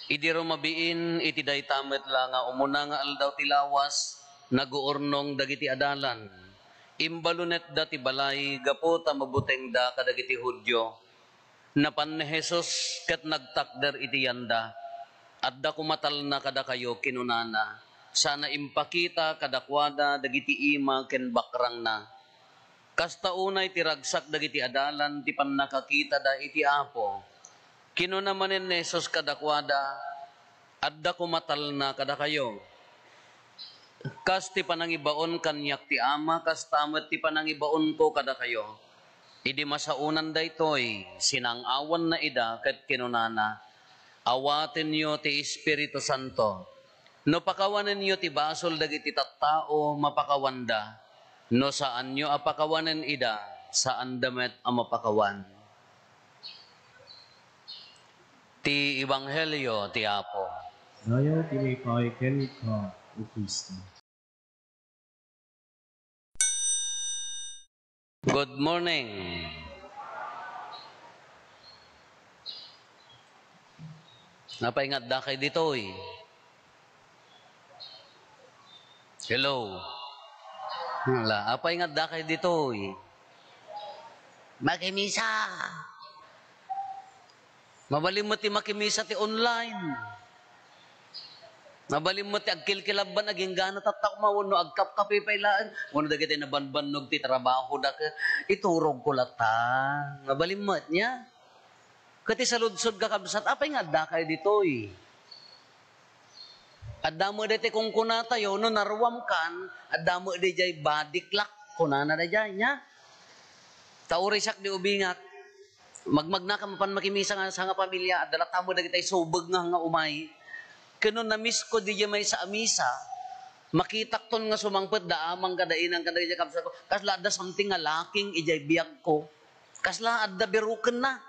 Idi rumabiin iti daytamet la nga umuna nga aldaw tilawas naguurnong dagiti adalan. Imbalunet da ti balay gapo ta mabuteng da kadagiti Hudyo. Napan ni Jesus ket nagtakder iti yanda. Adda kumatal na kada kayo kinunana. Sana impakita kadakwada dagiti ima ken bakrang na. Kasta unay tiragsak dagiti adalan ti pannakakita da iti Apo. Kinunamanen ni Jesus kadakwada, adda kumatal na kada kayo. Kas ti panangibaon kanyak ti ama, kas tamet ti panangibaon ko kada kayo. Idi masaunan daytoy, sinangawan na ida ket kinunana, awaten niyo ti Espiritu Santo. No pakawanen niyo ti basol dagiti tattao mapakawanda. No saan niyo apakawanen ida, saan damet ang mapakawan. Ti Ebanghelyo ti Apo. Ngayon tinipay ken ka, O Kristo. Good morning. Napaingat da kay ditoy. Hello. Wala, apaingat da kay ditoy. Makimisa. Mabalim mo ti makimisa ti online. Mabalim mo ti agkilkilaban aging gana tatak mawano agkapkapi pailaan. Wano dagiti na banbanog ti trabaho da ka. Iturog ko lata. Mabalim mo niya. Kati saludsod ka kabsat. Apay nga da kayo ditoy. Adamo diti kung kuna tayo no narwam kan. Adamo di jay badiklak. Kunana da jay niya. Tauri sak di ubingat. Magmagna ka mapan makimisa nga sa nga pamilya. Adalat mo da kitay subag nga umay. Kano na-miss ko di may sa amisa, makitak ton nga sumangpet da amang kadainang kadagiti kapsa ko. Kasla adda something nga laking ijay biyag ko. Kasla adda biruken na.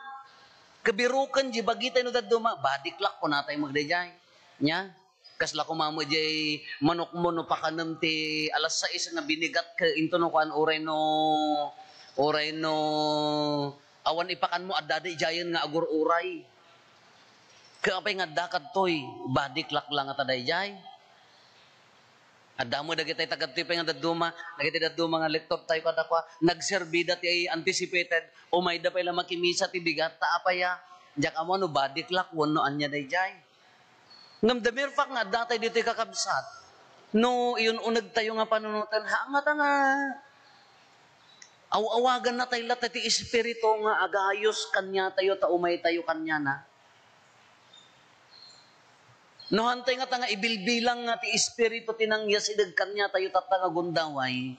Kebiruken di bagitay no daduma, badiklak ko natay magdayjay. Nya, kasla ko mamo jay manok mo no pakanem ti alas 6 nga binigat ka into no kuan oray no awan ipakan mo adda ijayen nga agur uray. Kapay nga dakad toy, badiklak lang at adayjay. Adamo dagitay tagadtipay nga daduma, dagitay daduma nga laptop tayo kadakwa, nagserbida ti ay anticipated, umay da pala makimisa ti bigat ta apaya. Diyak amo no badiklak wano anya dayjay. Ngam the mere fact nga datay dito kakabsat. No iyon unag tayo nga panunutan, hangat nga awagan na tayo latay ti espiritu nga agayos kanya tayo ta umay tayo kanya na. No hantay nga tanga ibilbilang nga ti espiritu tinangya sidag kanya tayo tatanga gundaway.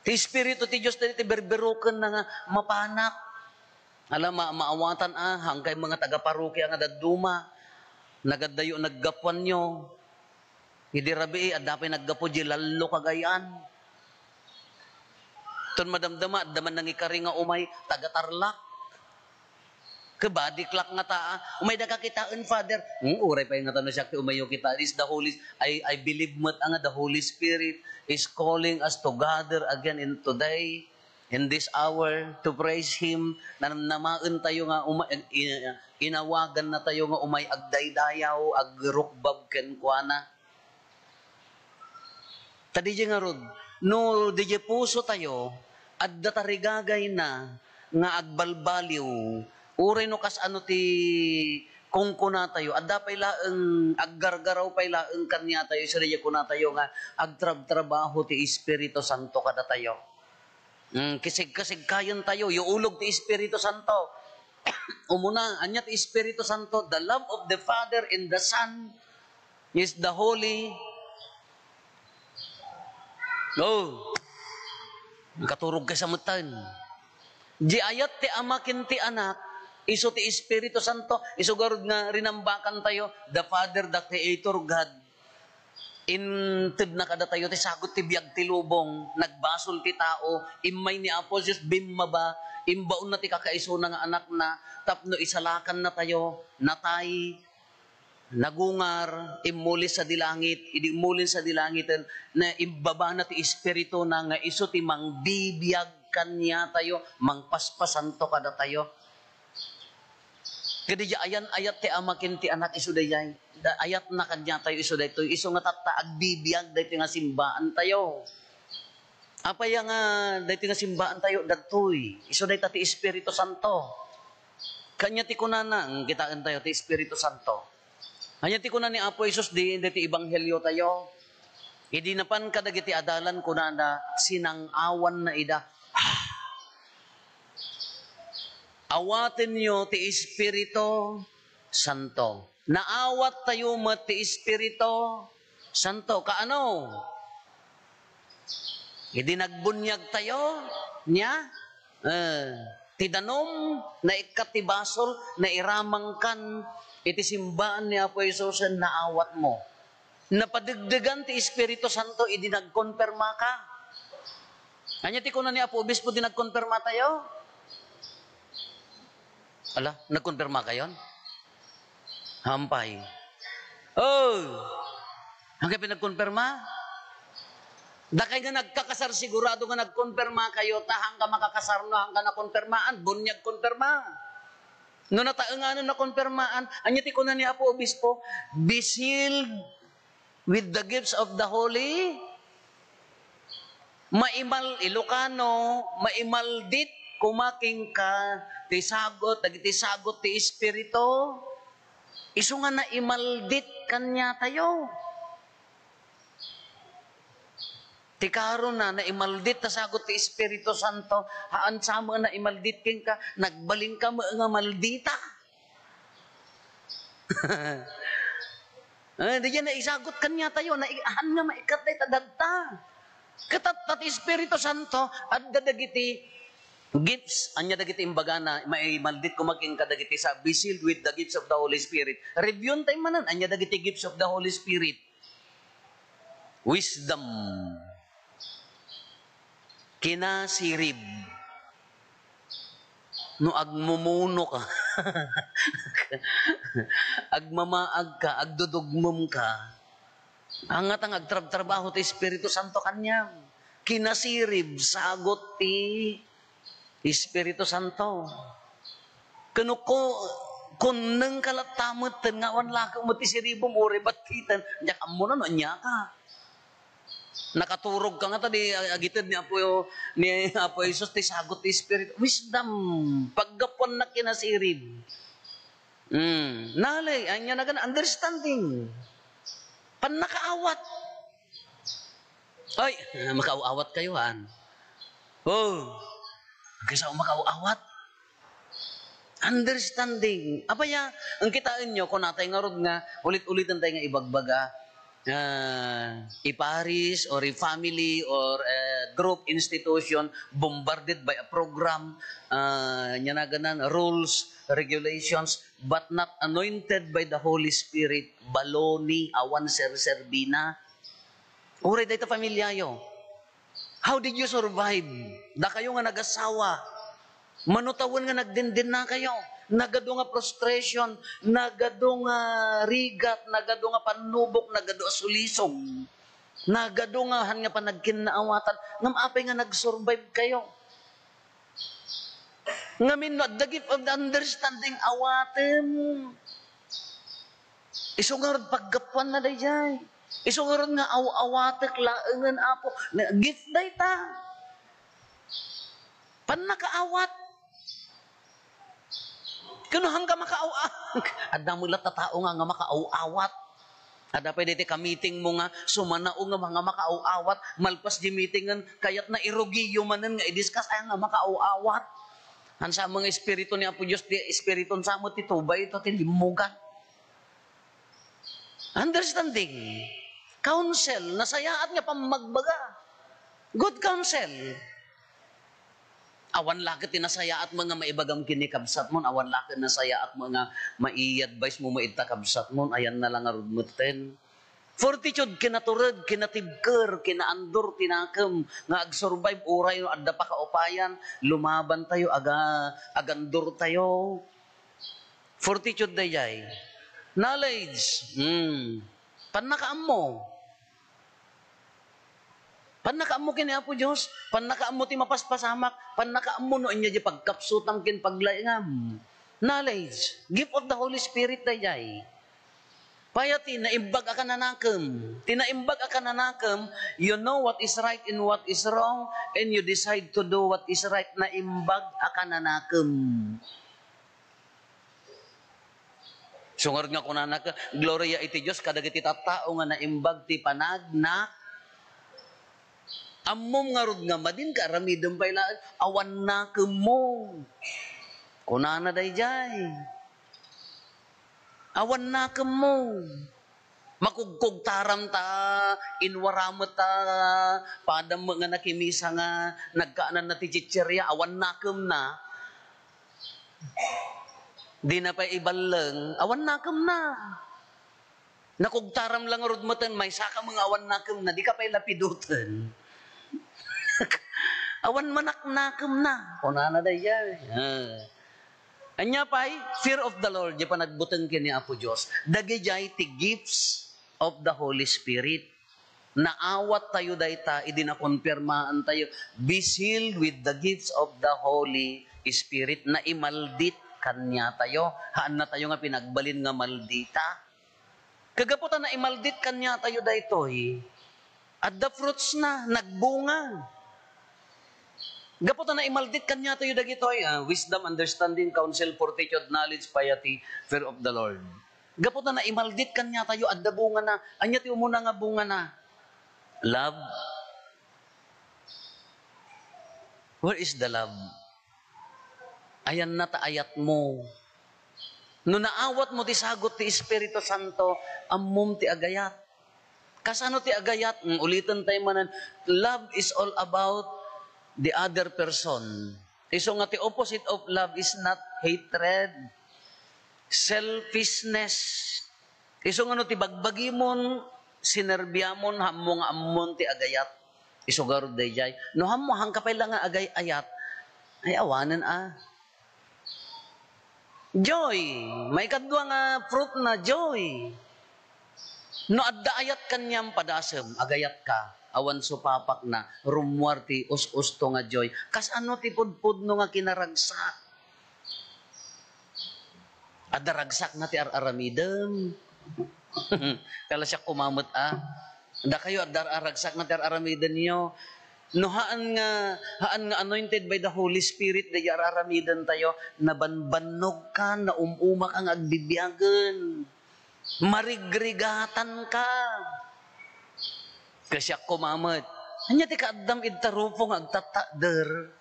Ti espiritu ti Diyos ti berberuken na nga mapanak. Alam maawatan hangkay mga taga-parokya nga daduma. Nagadayo naggapuan nyo. Hindi rabi adapay naggapo di lalo kagayan. Ton madamdama daman nangikari nga umay taga-tarlak. Kabadiklak nga taa. Umay da kakitaan, Father. Uray pa yung nga tanong siya, umayo kita. Is the Holy, I believe mo nga the Holy Spirit is calling us to gather again in today, in this hour, to praise Him. Namaan tayo nga, inawagan na tayo nga umay agdaydayaw, agrukbab kenkwana. Tadi nga rod, no di puso tayo, at datarigagay na, nga agbalbaliw, uray no kas ano ti kung kuna tayo, adda pay laeng aggargaraw pay laeng kanya tayo, sariya kuna tayo nga agtrab-trabaho ti Espiritu Santo kada tayo. Kisig-kasig kayon tayo, iulog ti Espiritu Santo. Umuna, anya ti Espiritu Santo, the love of the Father and the Son is the Holy. Oh, katurog ka sa mutan. Di ayat ti amakin ti anak, iso ti Espiritu Santo, iso garud nga rinambakan tayo, the Father, the Creator God. Intid na kada tayo, ti sagot ti biyag ti lubong, nagbasol ti tao, imay ni Apo Diyos, bimaba, imbaon na ti kakaiso na nga anak na, tapno isalakan na tayo, natay, nagungar, imulis sa dilangit, idimulin sa dilangitan, na imbaba na ti Espiritu na nga iso ti mangbibiyag kanya tayo, mangpaspasan to kada tayo. Kadi ayan ayat ti amakin ti anak isuday jay. Ayat na kanya tayo isuday to. Iso nga tataag bibiyag dahito nga simbaan tayo. Apa yang dahito nga simbaan tayo datoy. Isuday ta ti Espiritu Santo. Kanya ti kunana kitaan tayo ti Espiritu Santo. Kanya ti kunan ni Apo Isus di ti ebanghelyo tayo. Idi napan kadagiti adalan kunana sinang-awan na ida. Awatin nyo ti Espiritu Santo. Naawat tayo mo ti Espiritu Santo. Kaano? Hindi nagbunyag tayo niya. Ti danom na ikatibasol na iramangkan iti simbaan ni Apo Isus na awat mo. Napadigdigan ti Espiritu Santo idi nagkonperma ka. Anya ti kunan ni Apo Obispo di nagkonperma tayo? Ala, nagkonperma kayon? Hampay. Oh! Hanggang pinagkonperma? Dakay nga nagkakasar sigurado nga nagkonperma kayo, tahang ka makakasar no, hanggang nakonpermaan, bunyag konperma. No nataanganan na konpermaan, anyati ko na ni Apo Obispo, be sealed with the gifts of the Holy, maimal Ilocano, maimaldit, kumaking ka, tisagot, nagitisagot ti Espiritu, iso nga na imaldit kanya tayo. Ti karon na imaldit ta sagot ti Espiritu Santo, haan sama na imaldit king ka, nagbaling ka nga maldita. Diyan na isagot kanya tayo, na haan nga maikatay tadagta. Katat ti Espiritu Santo, at dadagiti gifts, anya dagiti imbagana, may maldit kumaking kadagiti sa, be sealed with the gifts of the Holy Spirit. Review tayo manan, anya dagiti gifts of the Holy Spirit. Wisdom. Kinasirib. No agmumuno ka. Agmamaag ka, agdudugmum ka. Angat ang agtrab-trabaho ti Espiritu Santo kanya. Kinasirib, sagot ti Espiritu Santo. Kanuko, kung nang kalatamot, nga wanlaka mo ti siribom, uri ba't kita, niyak amo na, niya ka. Nakaturog ka nga ta di agitid ni Apo Isus ti sagot ti Espiritu. Wisdom, paggapon na kinasirib. Nalay, anya na gana, understanding. Panakaawat. Ay, makaawat kayo, han. Oh, kaysa makaawat. Understanding. Apaya, ang kitain nyo, kung natay nga rod nga, ulit-ulitan tayo nga ibagbaga, i-parish or i-family or a group institution bombarded by a program, ganang rules, regulations, but not anointed by the Holy Spirit, baloni, awan ser-serbina. Uri dito pamilyayo. How did you survive? Da kayo nga nag-asawa. Manutawan nga nagdindin na kayo. Nagado nga frustration, nagado nga rigat, nagado nga panubok, nagado sulisog. Nagado nga han nga panagkinaawatan. Ngam apay nga nag-survive kayo. Ngamin the gift of the understanding awaten. Isungarod paggapuan na dayay. Isungarod nga awatek laengan apo. Gift day ta. Panakaawat. Kano hangga makaaw-awat. Ada mo lat tao nga makaaw-awat. Ada pwede ti ka-meeting mo nga, sumanao nga mga makaaw-awat, malpas di meetingan, kayat na irogiyo manan nga i-discuss, ay nga makaaw-awat. Hansa mga espiritu ni Apo Diyos, di espiritu sa mo titubay ito, tindimugan. Understanding. Counsel, nasayaat nga pamagbaga. Good counsel. Awan lakit tinasaya at mga maibagam kinikabsat mon, awan lakit nasaya at mga mai-advise mo maitakabsat mon, ayan na lang arudmutin. Fortitude, kinaturad, kinatibker, kinaandor, tinakam, nga ag-survive, uray, adda pa kaupayan, lumaban tayo, agandor tayo. Fortitude dayay. Knowledge, panakaam mo. Panakaam mo kini Apo Diyos, panakaam mo ti mapaspasamak, panakaam mo no inya di pagkapsutang kin paglaingam. Knowledge. Gift of the Holy Spirit dayay. Payati, naimbag ka nanakam. Tinaimbag ka nanakam, you know what is right and what is wrong, and you decide to do what is right. Naimbag ka nanakam. Sungar nga kunana ka, gloria iti Diyos, kadagiti tattao nga naimbag ti panagna, ammom nga rod nga madin ka, ramidom pailaan, awan na mo. Kunana dayjay. Awan na mo. Makugkog taram ta, inwaramot ta, padam nga nakimisa nga, nagkaanan na ti chichirya, awan na na. Di na pa ibalang, awan na na. Nakugtaram lang rod mo tan, may saka mga awan na na, di ka pa ilapidutan. Awan manaknakem na. Kunana dayjay. Anya pa'y, fear of the Lord, di pa nagbutang kini Apo Diyos. Dagijay ti gifts of the Holy Spirit. Naawat tayo dayta, idinakonfirmaan tayo. Be sealed with the gifts of the Holy Spirit. Na imaldit kanya tayo. Haan na tayo nga pinagbalin nga maldita. Kagaputan na imaldit kanya tayo daytoy. At the fruits na, nagbunga. Gaputan na imaldit kanya tayo dagitoy, wisdom, understanding, counsel, fortitude, knowledge, piety, fear of the Lord. Gaputan na imaldit kanya tayo, adda bunga na, anya ti umuna nga bunga na. Love. Where is the love? Ayan na taayat mo. No naawat mo ti sagot ti Espiritu Santo, ammom ti agayat. Kasano ti agayat? Ulitan tayo manan, love is all about the other person. Iso nga ti opposite of love is not hatred, selfishness. Iso nga no ti bagbagi mon, sinerbyamon, hammo nga ammon ti agayat. Iso garod dayjay. No hammo hangkapay lang nga agay-ayat, ay awanan Joy. May kadwa nga fruit na joy. No adda ayat kanyang padasem, agayat ka. Awan supapak na, rumwarti, us-usto nga joy. Kas ano ti pudpud no nga kinaragsak. Adda ragsak na ti ar-aramidem. Kala siya kumamot Da kayo adda ragsak na ti ar-aramiden niyo. No haan nga anointed by the Holy Spirit, da ar-aramiden tayo, nabanbanog ka, na umumak ang agbibiyagan. Marigrigatan ka. Kasi ako kumamot. Hanya ti kaadam idtarupong agtatader.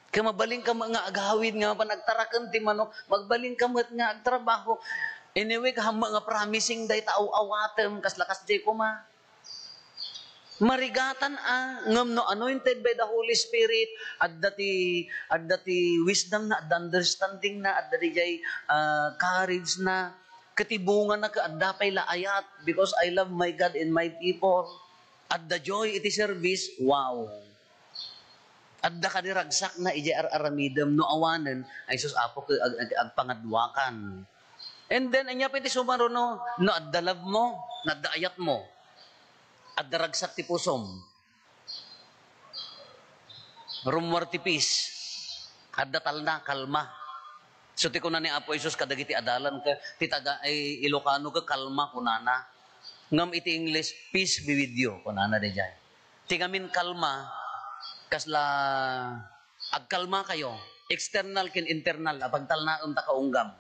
Kaya mabaling ka nga agawid nga panagtarakan ti manok, magbaling ka nga agtrabaho. Anyway, kahama nga promising day tao-awatem, kas-lakas day kuma. Marigatan ngam no anointed by the Holy Spirit, adda ti wisdom na, adda understanding na, adda ti jay courage na, katibungan na kaadda pay laayat, because I love my God and my people. Adda joy iti service, wow. Adda ka diragsak na ijay ar-aramidem, no awanen, ay sus apo agpangadwakan. And then, anya piti sumaro no adda love mo, adda ayat mo, adda ragsak ti pusom. Rumwar ti peace, adda talna, kalma. So ti kunan ni Apo Isus kadagiti adalan ka, ti taga ay Ilocano ka, kalma kunana. Ngam iti English, peace be with you, kunana de jay. Ti ngamin kalma, kasla agkalma kayo, external ken internal, apagtalnaon ta kaunggam.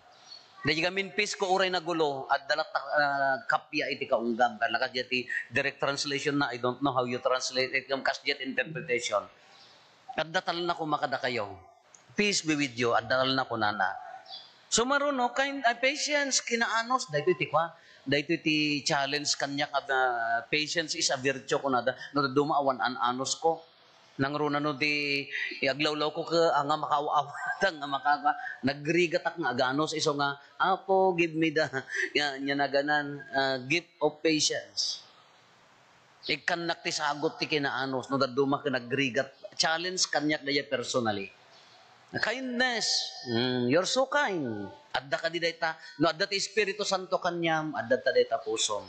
Dahil gamin peace ko uray na gulo, at dalat kapya iti kaunggam. Kala kasya ti direct translation na, I don't know how you translate it, yung kasya interpretation. At datal na kumakada kayo. Peace be with you, at datal na kunana. So maruno, patience, kinaanos, dahito iti kwa, dahito iti challenge kanya patience is a virtue kunada, no dumaawan anos ko. Nangruna no di iaglawlaw ko ka nga makawawatan nga makaka nagrigatak nga aganos iso nga Apo give me the nya naganan gift of patience. Ikan nakti sagot ti kinaanos no daduma ka nagrigat challenge kanyak daya personally. Kindness, you're so kind. Adda ka di dayta no adda ti Espiritu Santo kanyam adda ta dayta pusom.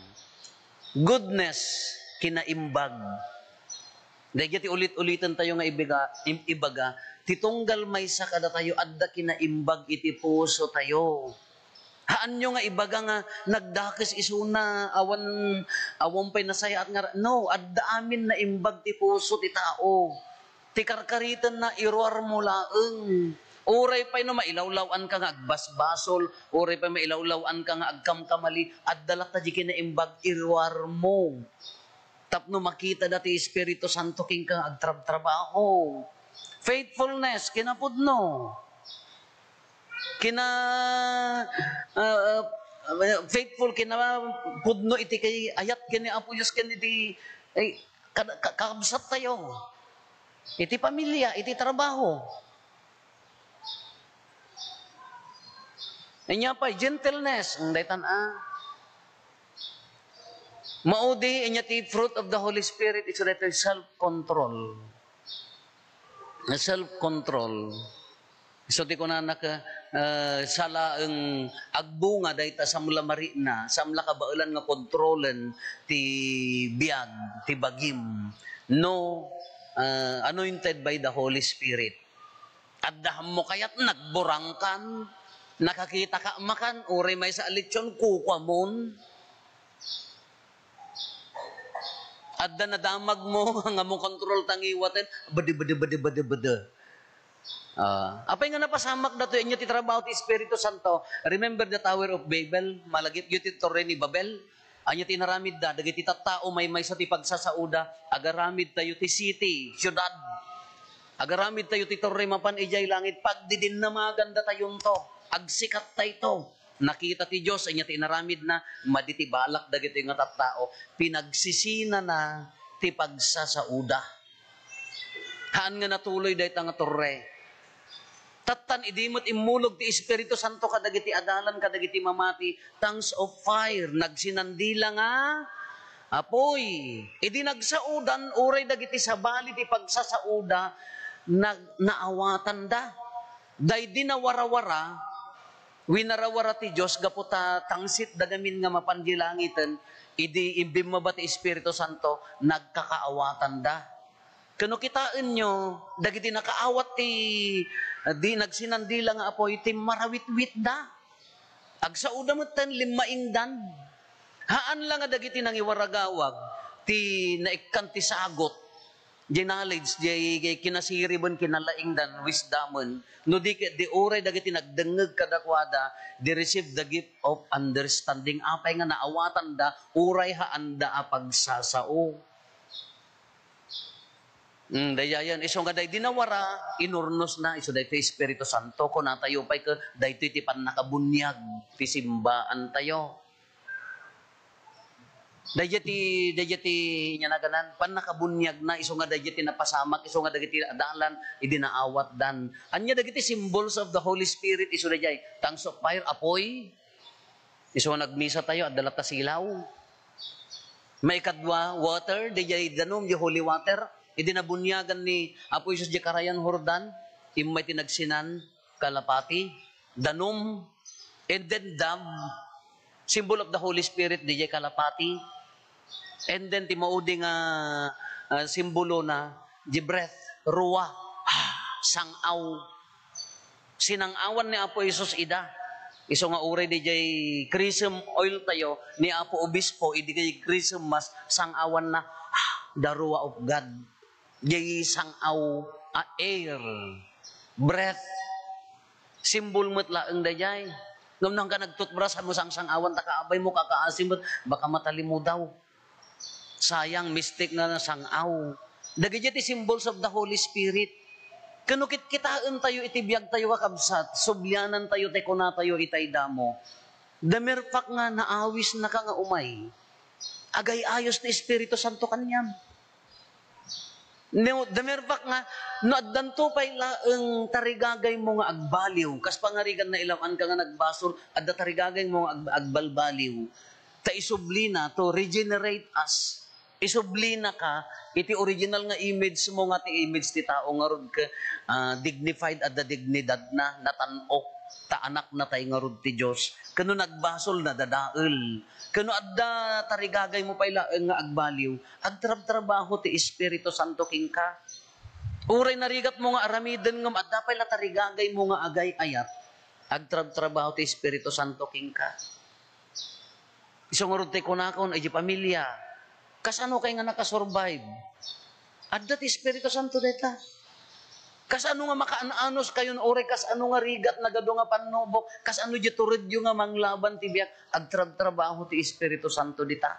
Goodness kinaimbag. Dahil ti ulit-ulitan tayo nga ibaga, titunggal may sa kada tayo, adda kinaimbag iti puso tayo. Haan nyo nga ibaga nga nagdakes isuna awan pa'y nasaya at nga no adda amin na imbag ti puso ti tao. Ti karkaritan na iruar mo laeng. Uray pa'y no mailawlawan ka nga agbasbasol, uray pa'y mailawlawan ka nga agkamkamali, adda ta di kinaimbag iruar mo. Tapno makita dati Espiritu Santo king kang agtrabaho. Faithfulness kinapudno. Faithful kina pudno iti kay ayat kini Apo Dios kini di ay kakabsat tayo. Iti pamilya, iti trabaho. Inya pa gentleness, ang daytan maudi inya ti fruit of the Holy Spirit is that self-control. Self-control. So di ko na sala ang agbunga dayta sa mula marina, sa mula kabaulan nga kontrolen ti biyag, ti bagim. No, anointed by the Holy Spirit. At daham mo kaya't nagburangkan, nakakita ka makan, uri may sa alitsyon, kukwamon. At da nadamag mo, nga mo kontrol tangiwaten, bade. Apay nga napasamak na to, inyo titrabaho ti Espiritu Santo. Remember the Tower of Babel? Malagit yun ti Torre ni Babel. Anya tinaramid da, dagiti tattao may sa ti pagsasauda, agaramid tayo ti city, syudad. Agaramid tayo ti Torre mapan ijay langit, pagdidin na maganda tayong to, agsikat tayo to. Nakita ti Diyos, anya tinaramid na, maditibalak dagiti nga tattao, pinagsisina na ti pagsasauda. Haan nga natuloy dahi nga Torre. Tatan idimot imulog ti Espiritu Santo kadagiti adalan kadagiti mamati tongues of fire nagsinandila nga apoy idi nagsaudan uray dagiti sabali ti pagsasauda naawatan da day di nawarawara winarawara ti Dios gaputa tangsit dagamin nga mapandilangitan idi imbimaba ti Espiritu Santo nagkakaawatan da. Kano kitaan nyo, dagiti nakaawat di nagsinandila nga apoy, ti marawit-wit da. Agsauda mo tan limaingdan. Haan lang nga dagiti nang iwaragawag, ti naikkan ti sagot, di knowledge, di kinasiribon, kinalaingdan, wisdomon, no di oray dagiti nagdengeg kadakwada, di receive the gift of understanding. Apay nga naawatan da, uray haan da apagsasao. Dayayan, iso nga day dinawara, inurnos na, iso day ti Espiritu Santo, kung natayo pa'y ka, day ti pan nakabunyag, ti simbaan tayo. Dayati nya naganan, pan nakabunyag na, iso nga dayati napasamak, iso nga dagiti adalan, idinaawat dan. Anya dagiti symbols of the Holy Spirit, iso dayay, tongues of fire, apoy, iso nga nagmisa tayo, at dalata silaw. May kadwa, water, dayay danom, yung holy water, idinabunyagan ni Apo Isus di Karayan Hordan, imay tinagsinan, kalapati, danom, and then dove, symbol of the Holy Spirit, di kalapati, and then timaudi nga simbolo na, di breath, ruwa, sangaw, sinangawan ni Apo Isus ida, iso nga uray di jay chrism oil tayo, ni Apo Obispo, idi kay chrism mas sangawan na, the ruwa of God. Jay sangaw air, breath, simbol mo't laeng dayay. Ngam nang ka nagtutbras mo sang-sangawan, takaabay mo kakaasimot, baka matali mo daw. Sayang, mistake na sangaw. Dagiti ti symbols of the Holy Spirit. Kanukit kitaan tayo, itibiyag tayo kakabsat, subyanan tayo, tekuna tayo, itay damo. Damirpak nga naawis na ka nga umay. Agay ayos ni Espiritu Santo kanyam. No, damirpak nga, no addanto pa'y laeng tarigagay mo nga agbaliw. Kas pangarigan na ilawan ka nga nagbasol, adda tarigagay mo nga agbalbaliw. Ta isublina to regenerate us. Isublina ka, iti original nga image mo nga ti image ti tao nga rod ka dignified at the dignidad na natanok ta anak na tay nga rod ti Dios. Kano nagbasol na dadael. Kano adda tarigagay mo pay laeng nga agbaliw. Agtrab-trabaho ti Espiritu Santo king ka. Uray narigat mo nga aramiden nga adapay la tarigagay mo nga agay ayat. Agtrab-trabaho ti Espiritu Santo king ka. Isong ti kunakon ay di pamilya. Kasano kay nga nakasurvive? Adda ti Espiritu Santo deta. Kasano nga makaananos kayon ore kasano nga rigat nagado nga panubok kasano di turedyo nga manglaban ti biyak agtrab-trabaho ti Espiritu Santo dita.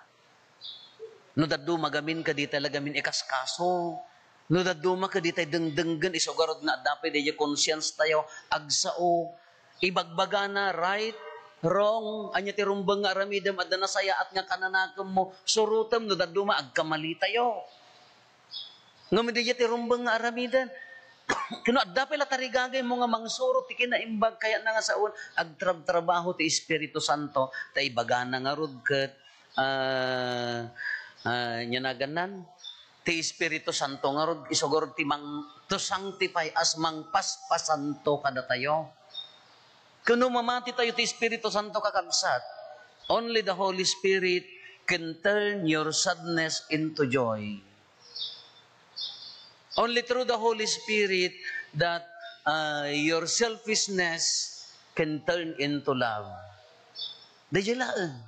No daddu magamin ka dita lagamin ikaskaso. No daduma ka ditay dengdenggen isogarod na dapat di conscience tayo agsao ibagbaga na right wrong anya ti rumbeng nga aramidem adda na saya at nga kananakam mo surutem no daduma agkamali tayo. Ngem di ti rumbeng nga aramidan kuno adda pala tarigagay mo nga mangsurot ti kinaimbag kaya na nga saon agtrab-trabaho ti Espiritu Santo ta ibagana nga rod ket nyanaganan ti Espiritu Santo nga rod isogor ti mang to sanctify as mangpaspasanto kada tayo. Kuno mamati tayo ti Espiritu Santo kakabsat, only the Holy Spirit can turn your sadness into joy. Only through the Holy Spirit that your selfishness can turn into love. Dayalaan.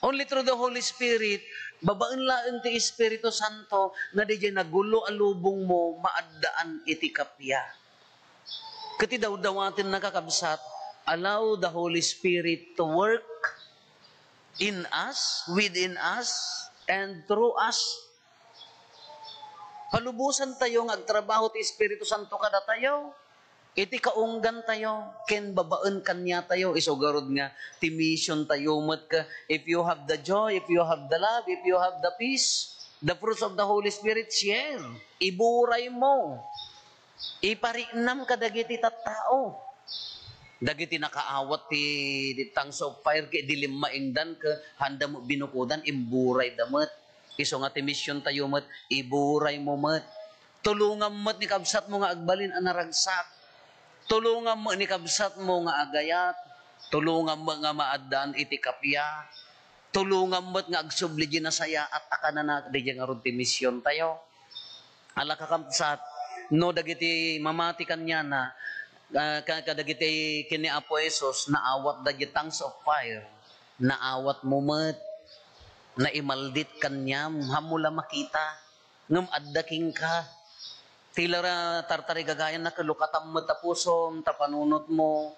Only through the Holy Spirit babaen laeng ti Espiritu Santo nga di nagulo alubong mo maaddaan iti kapya. Kati daw-dawatin nakakabsat, allow the Holy Spirit to work in us, within us, and through us. Palubusan tayo nga agtrabaho ti Espiritu Santo kada tayo. Iti kaunggan tayo, ken babaen kanya tayo, isogarod nga, ti mission tayo, mat ka, if you have the joy, if you have the love, if you have the peace, the fruits of the Holy Spirit, share. Iburay mo. Iparinam ka dagiti tattao. Dagiti nakaawat ti tongues of fire, kay dilim maingdan ka, handa mo binukudan, imburay damat. Iso nga ti mission tayo, mat, iburay mo, mat. Tulungan mat ni kabsat mo nga agbalin ang naragsak. Tulungan mo ni kabsat mo nga agayat, tulungan mo nga maadaan iti kapya, tulungan mo nga agsubli na saya at akana na di nga ron ti misyon tayo. Ala kakabsat, no dagiti mamati kanya na, kadagiti kini Apo Jesus, naawat dagiti tongues of fire, naawat mo mat, na imaldit kanyam, hamula makita, ngam addaking ka, tilara tartari gagayan na kalukatam mo tapusom, tapanunot mo,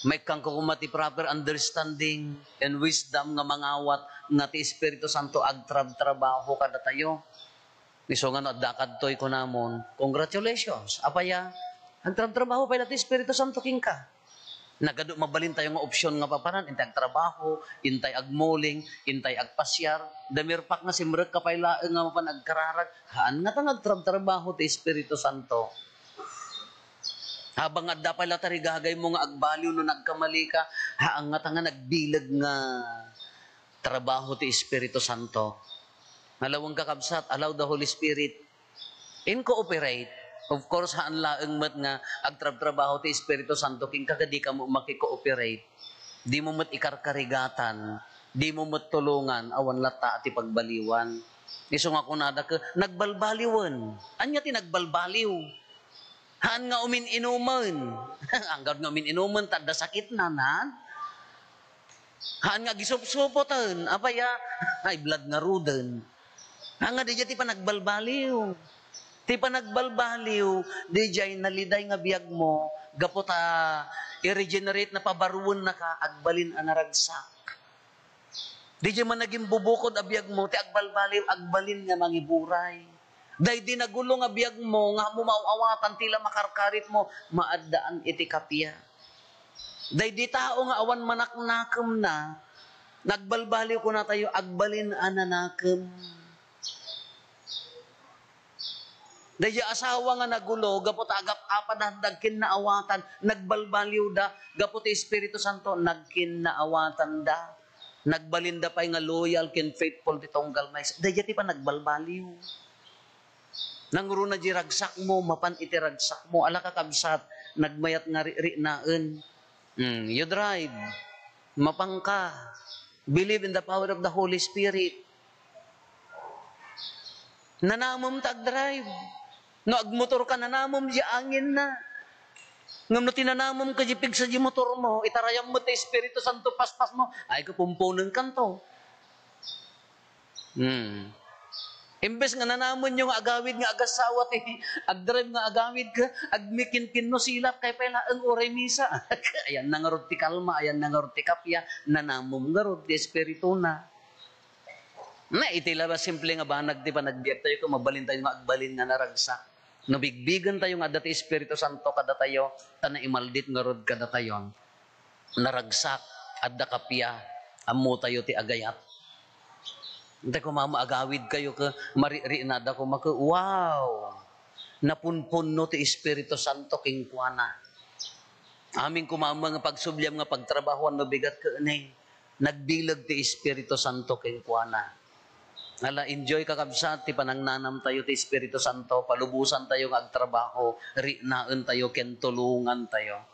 may kang kukumati proper understanding and wisdom nga mangawat nga ti Espiritu Santo agtrab-trabaho kada tayo. Iso nga no, dakad to'y ko namon, congratulations, apaya, agtrab-trabaho pa ti Espiritu Santo king ka. Nagado mabalin tayo nga opsyon nga papanan, intay agtrabaho, intay agmoling, intay agpasyar, damirpak nga simrek kapay laeng nga mapan agkararag, haan nga tang agtrab-trabaho ti Espiritu Santo. Habang adda pala tarigagay mo nga agbaliw no nagkamali ka, haan nga tang nagbilag nga trabaho ti Espiritu Santo. Nalawang kakabsat, allow the Holy Spirit in cooperate. Of course, haan laeng mat nga agtrab-trabaho ti Espiritu Santo king kagadi ka mo makikooperate. Di mo mat ikarkarigatan, di mo mat tulungan, awan lata at ipagbaliwan. Iso nga kunada ka, nagbalbaliwan. Anya ti nagbalbaliw? Haan nga umin-inuman. Anggad nga umin-inuman, tada sakit na na. Haan nga gisup-supotan, apaya, ay blood nga ruden. Haan nga di ti pa nagbalbaliw. Ti pa nagbalbaliw, di jay naliday nga biyag mo, gapot i-regenerate na pabaruon na ka, agbalin ang naragsak. Di jay man naging bubukod a biyag mo, ti agbalbaliw, agbalin nga mangiburay. Day di nagulo nga biyag mo, nga mo mauawatan, tila makarkarit mo, maaddaan iti kapya. Day di tao nga awan manaknakam na, nagbalbaliw ko na tayo, agbalin ananakam. Dahil asawa nga nagulo, gapot agap apadandag kinaawatan, nagbalbaliw da, gapot Espiritu Santo, nagkinaawatan da. Nagbalinda pa'y nga loyal, kin faithful ditong galmay. Dahil ti pa nagbalbaliw. Nanguro na di ragsak mo, mapan iti ragsak mo, ala kakabsat, nagmayat nga ri-naen. You drive, mapang ka, believe in the power of the Holy Spirit. Nanamam tag-drive. No, agmotor ka na namom di angin na. Ngam no tinanamom ka jipig sa di motor mo, itarayam mo ti Espiritu Santo paspas mo, ay kapumpunan kanto. Imbes nga nanamon yung agawid nga agasawa ti agdrive nga agawid ka, agmikinkin no silap kay pala ang oray misa. Ayan na nga rod ti kalma, ayan na nga rod ti kapya, nanamom nga rod ti Espiritu na. Na itila ba simple nga banag ti panagbiag tayo kung mabalin tayo nga agbalin nga naragsak. Nabigbigan tayo nga dati Espiritu Santo kada tayo, tana imaldit nga rod kada tayo. Naragsak, adda kapya, ammo tayo ti agayat. Hindi ko mamaagawid kayo ka, maririnada ko maka, wow! Napunpun no ti Espiritu Santo king kuana. Aming kumama nga pagsubyam nga pagtrabahoan no bigat ka anay. Nagbilag ti Espiritu Santo king kuana. Ala, enjoy kakabsat, ti panangnanam tayo ti Espiritu Santo, palubusan tayo nga agtrabaho, rinaan tayo, kentulungan tayo.